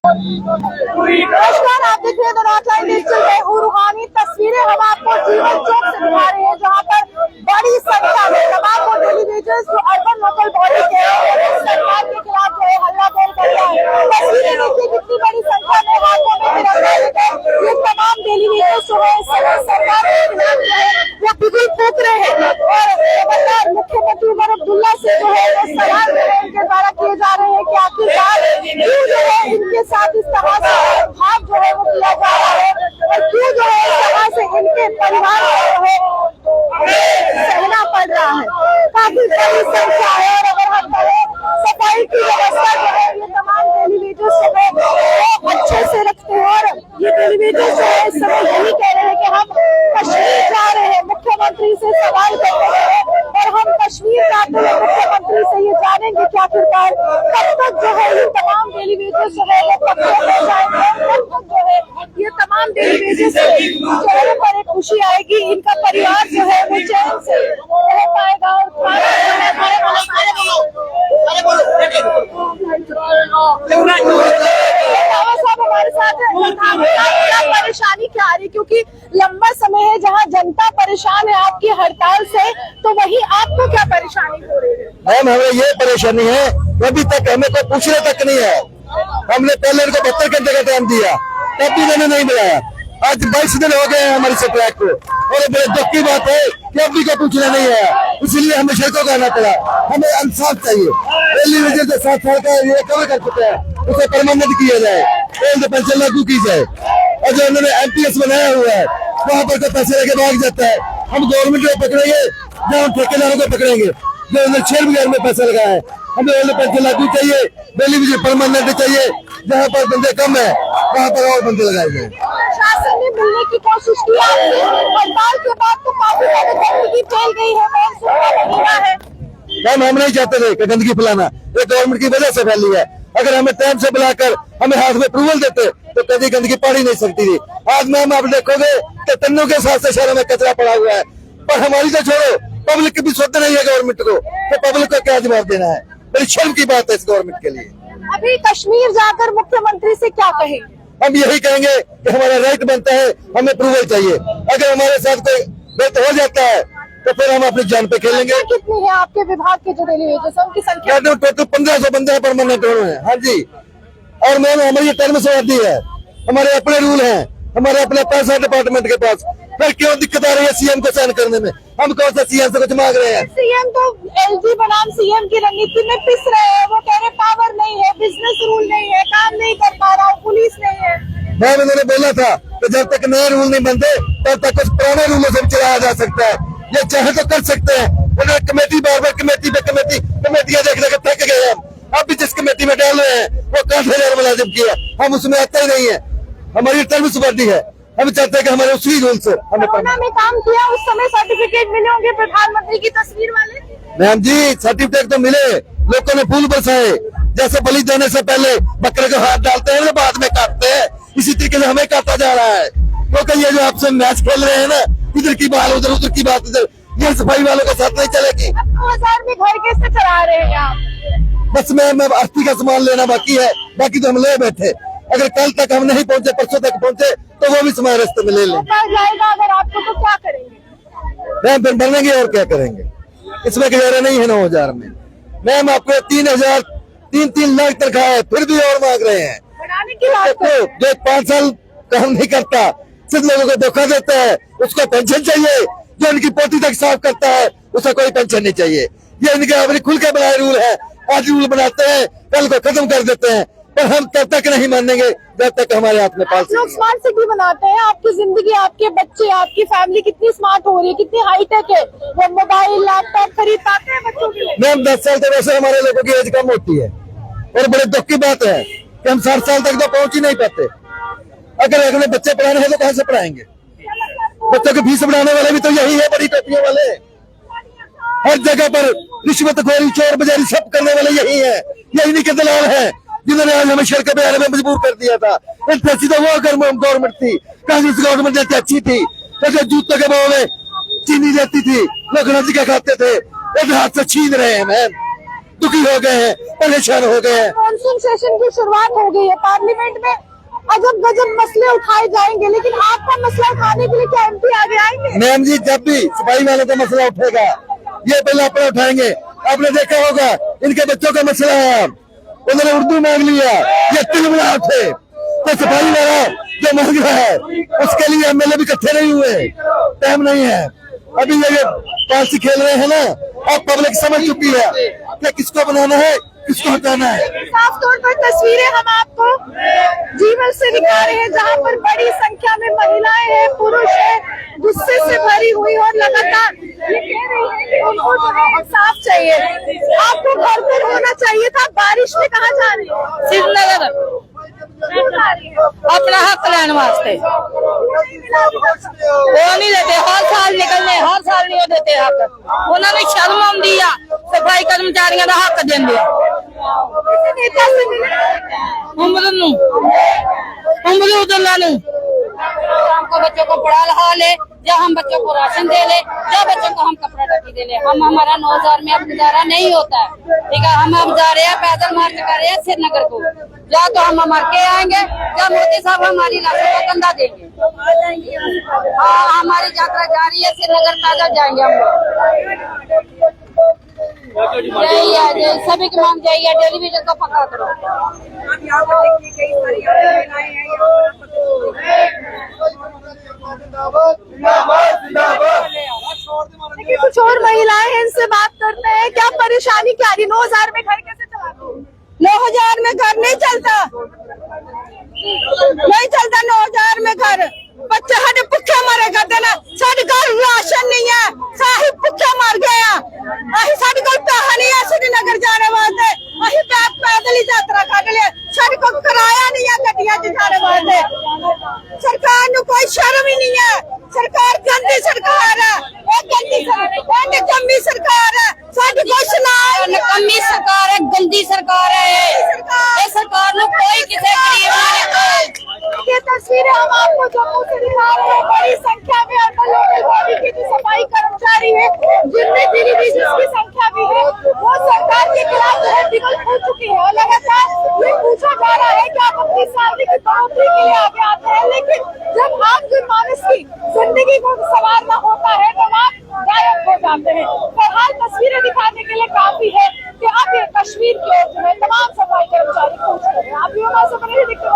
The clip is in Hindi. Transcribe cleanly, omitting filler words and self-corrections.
नमस्कार, आप देख रहे हैं द नॉर्थ लाइन डिजिटल में रूहानी तस्वीरें हम आपको जीवन चौक से दिखा रहे हैं, जहां पर बड़ी संख्या में तमाम डेली वेजर्स जो अर्बन लोकल बॉडी के सरकार के खिलाफ जो है हल्ला बोल कर रहे हैं। तस्वीरें देखिए कितनी बड़ी संख्या में हाथों में तिरंगा लेकर ये तमाम डेली वेजर्स जो है सरकार के खिलाफ जो है वो बिगुल फूंक रहे हैं और लगातार मुख्यमंत्री उमर अब्दुल्ला से जो है वो सवाल जो है इनके द्वारा किए जा रहे हैं कि आखिरकार क्यों जो है इनके साथ इस तरह से भाग जो है वो किया जा रहा है और क्यों जो है इस तरह से इनके परिवार को जो है सहना पड़ रहा है। काफी बड़ी संख्या है और अगर हम कहें सफाई की व्यवस्था जो है ये तमाम डेली वेजर्स जो है वो अच्छे से रखते हैं और ये डेली वेजर्स जो है इस समय यही कह रहे हैं कि हम कश्मीर जा रहे हैं, मुख्यमंत्री से सवाल करने हैं और हम कश्मीर जाते हुए मुख्यमंत्री से ये जानेंगे कि आखिरकार कब तक जो है ये तमाम डेली वेजर्स जो है वो पक्के हो जाएंगे, कब तक जो है ये तमाम डेली वेजर्स के चेहरे पर एक खुशी आएगी, इनका परिवार जो है वो चैन से रह पाएगा और साहब हमारे साथ क्या परेशानी क्या आ रही, क्योंकि लंबा समय है जहां जनता परेशान है आपकी हड़ताल से, तो वही आपको क्या परेशानी हो रही है? मैम हमें ये परेशानी है, अभी तक हमें कोई पूछने तक नहीं है। हमने पहले इनको 72 घंटे का टाइम दिया, तब भी इन्होंने नहीं बुलाया। आज 22 दिन हो गए हैं हमारी स्ट्राइक को और बड़े दुख की बात है कि अभी को पूछना नहीं आया, इसलिए हमें सड़कों को आना पड़ा। हमें इंसाफ चाहिए। डेली वेजर जो 7 साल का ये कवर कर चुका है उसे परमानेंट किया जाए, पेंशन लागू की जाए और जो उन्होंने MPS बनाया हुआ है वहाँ पर तो पैसे लेके भाग जाता है। हम गवर्नमेंट को पकड़ेंगे या हम ठेकेदारों को पकड़ेंगे जो उन्होंने 6 हजार में पैसा लगाया है। हमें पेंशन लागू चाहिए, डेली वेजर परमानेंट चाहिए, जहाँ पर बंदे कम है वहाँ पर और बंदे लगाए जाए। शासन ने मिलने की कोशिश की आपसे, हड़ताल के बाद तो काफी ज्यादा गंदगी फैल गई है, मानसून का महीना है। मैम हम नहीं चाहते थे कि गंदगी फैलाना, ये गवर्नमेंट की वजह से फैली है। अगर हमें टाइम से बुलाकर हमें हाथ में अप्रूवल देते तो कभी गंदगी पड़ ही नहीं सकती थी। आज मैम आप देखोगे कि तन्नों के साथ से शहरों में कचरा पड़ा हुआ है, पर हमारी तो छोड़ो पब्लिक की भी सोचना नहीं है गवर्नमेंट को, तो पब्लिक को क्या जवाब देना है। बड़ी शर्म की बात है इस गवर्नमेंट के लिए। अभी कश्मीर जाकर मुख्यमंत्री से क्या कहेंगे? हम यही कहेंगे कि हमारा राइट बनता है, हमें अप्रूवल चाहिए। अगर हमारे साथ कोई गलत हो जाता है तो फिर हम अपनी जान पे खेलेंगे। कितनी है आपके विभाग के जो डेली वेजर्स उनकी संख्या? टोटल 1500 बंदे हैं परमानेंट हैं। हाँ जी, और मैम हमारी टर्म से आती है, हमारे अपने रूल हैं, हमारे अपने पैसा डिपार्टमेंट के पास। फिर क्यों दिक्कत आ रही है सीएम को साइन करने में? हम कौन सा सीएम से कुछ मांग रहे हैं? सीएम तो LG बनाम सीएम की रणनीति में पिस रहे हैं। वो कह रहे पावर नहीं है, बिजनेस रूल नहीं है, काम नहीं कर पा रहा हूँ, पुलिस नहीं है। मैम इन्होंने बोला था कि जब तक नए रूल नहीं बनते तब तक कुछ पुराने रूलों से चलाया जा सकता है। ये चाहे तो कर सकते हैं। उन्होंने कमेटी बार बार कमेटियां देख देकर थक गए हम। अब भी जिस कमेटी में डाल रहे हैं वो 60,000 मुलाजिम किया, हम उसमें आता ही नहीं है। हमारी टर्म सुबर्दी है, हम चाहते हैं कि हमारे उसी रूल से हमें कोरोना में काम किया, उस समय सर्टिफिकेट मिले होंगे प्रधानमंत्री की तस्वीर वाले। मैम जी सर्टिफिकेट तो मिले, लोगों ने फूल बरसाए। जैसे बलि देने से पहले बकरे को हाथ डालते हैं, बाद में काटते हैं, इसी तरीके से हमें काटा जा रहा है। क्योंकि ये जो आपसे मैच खेल रहे हैं ना, इधर की बात उधर, उधर की बात इधर, ये सफाई वालों के साथ नहीं चलेगी। 2000 में घर कैसे चला रहे हैं आप? बस मैं अस्थि का सामान लेना बाकी है, बाकी तो हम ले बैठे। अगर कल तक हम नहीं पहुंचे, परसों तक पहुंचे तो वो भी सामान रास्ते में ले लें। जाएगा अगर आपको तो क्या करेंगे? मैम फिर बढ़ेंगे और क्या करेंगे, इसमें गुजारा नहीं है 9000 में। मैम आपको 3 लाख तनख्वाह है, फिर भी और मांग रहे हैं। बढ़ाने की बात तो जो 5 साल काम नहीं करता, सिर्फ लोगों को धोखा देता है, उसको पेंशन चाहिए। जो उनकी पोती तक साफ करता है उसे कोई पेंशन नहीं चाहिए। ये इनके अपने खुल के बनाए रूल है। आज रूल बनाते हैं, कल को खत्म कर देते हैं, पर हम तब तक नहीं मानेंगे जब तक हमारे हाथ में पास। लोग स्मार्ट सिटी बनाते हैं, आपकी जिंदगी, आपके बच्चे, आपकी फैमिली कितनी स्मार्ट हो रही है, कितनी हाईटेक है। वो मोबाइल लैपटॉप खरीद पाते हैं बच्चों के लिए। मैम 10 साल तक वैसे हमारे लोगों की एज कम होती है और बड़े दुख की बात है कि हम 60 साल तक तो पहुंच ही नहीं पाते। अगर अगले बच्चे पढ़ाने हैं तो कहाँ से पढ़ाएंगे? बच्चों की फीस बढ़ाने वाले भी तो यही है, बड़ी टोपियों वाले। हर जगह पर रिश्वतखोरी, चोर बजारी सब करने वाले यही है, यही नहीं के दलाल है जिन्होंने आज हमें सड़क पे आने में मजबूर कर दिया था। अच्छी तो वो गवर्नमेंट थी, कांग्रेस गवर्नमेंट जैसे अच्छी थी, जैसे जूतों के भाव में चीनी रहती थी, लोग रज के खाते थे, एक हाथ से छीन रहे हैं। मैम दुखी हो गए हैं, परेशान हो गए हैं। मॉनसून सेशन की शुरुआत हो गई है, पार्लियामेंट में अजब गजब मसले उठाए जाएंगे, लेकिन आपका मसला उठाने के लिए क्या एमपी आगे आएंगे? मैम जी, जब भी सफाई वालों का मसला उठेगा, ये पहले अपना उठाएंगे। आपने देखा होगा इनके बच्चों का मसला है, उन्होंने उर्दू मांग लिया, ये तिलमिला थे, तो सफाई वाला जो मांग रहा है उसके लिए एमएलए भी इकट्ठे नहीं हुए, टाइम नहीं है। अभी ये पांसी खेल रहे हैं ना, अब पब्लिक समझ चुकी है कि किसको बनाना है, किसको हटाना है। साफ तौर पर तस्वीरें हम आपको जीवन से दिखा रहे हैं, जहां पर बड़ी संख्या में महिलाएं हैं, पुरुष हैं, गुस्से से भरी हुई और लगातार ये कह रही है कि उनको जो है इंसाफ चाहिए। आपको घर पर होना चाहिए था, बारिश में कहाँ जा रही है? श्रीनगर क्यों जा रही है? अपना हक लेने वास्ते। वो नहीं देते, हर साल निकलने, हर साल नहीं देते हक। उन्होंने शर्म आती आ सफाई कर्मचारियों का हक देंगे। किसी नेता से मिले? उम्र उदला हमको बच्चों को पढ़ा लिखा ले, या हम बच्चों को राशन दे ले, या बच्चों को हम कपड़ा टकी दे ले। हम हमारा 9000 में अब गुजारा नहीं होता है, ठीक है। हम अब जा रहे हैं, पैदल मार्च कर रहे हैं श्रीनगर को। या तो हम मर के आएंगे, या मोदी साहब हमारी लाशों को कंधा देंगे। हाँ, हमारी यात्रा जारी है, श्रीनगर पैदल जाएंगे हम लोग। यही है, सभी की मांग जाइए, टेलीविजन को पक्का करो। देखिए, कुछ और महिलाएं हैं, इनसे बात करते हैं। क्या परेशानी क्या रही? 9000 में घर कैसे चलाते? 9000 में घर नहीं चलता, नहीं चलता 9000 में घर। बच्चे साढ़े भुखे मरे करते ना, साढ़े घर राशन नहीं है, साही भुखे मर गए हैं। साढ़े को पैसा नहीं है श्रीनगर जाने वास्ते, अही पैदल ही यात्रा कर लिए। साढ़े को किराया नहीं है गड्डियां जाने वास्ते। सरकार को कोई शर्म ही नहीं है, सरकार गंदी सरकार है, गंदी सरकार है। साढ़े को नकम्मी सरकार है, गंदी सरकार है। ये सरकार ने कोई किसी गरीब ने ये तस्वीरें हम आपको जम्मू से दिखा रहे हैं। बड़ी संख्या में अर्बन लोकल बॉडी के जो सफाई कर्मचारी है, जिनमें डेलीगेट्स की संख्या भी है, वो सरकार के खिलाफ जो है बिगल फूट चुकी है। और लगातार ये पूछा जा रहा है कि आप अपनी सैलरी की बढ़ोतरी के लिए आगे आते हैं, लेकिन जब आम जनमानस की जिंदगी को संवारना होता है तो आप गायब हो जाते हैं। फिलहाल तस्वीरें दिखाने के लिए काफी है कि अब ये कश्मीर की ओर जो है तमाम सफाई कर्मचारी पहुंच रहे हैं। आप भी हमारे से बने दिखते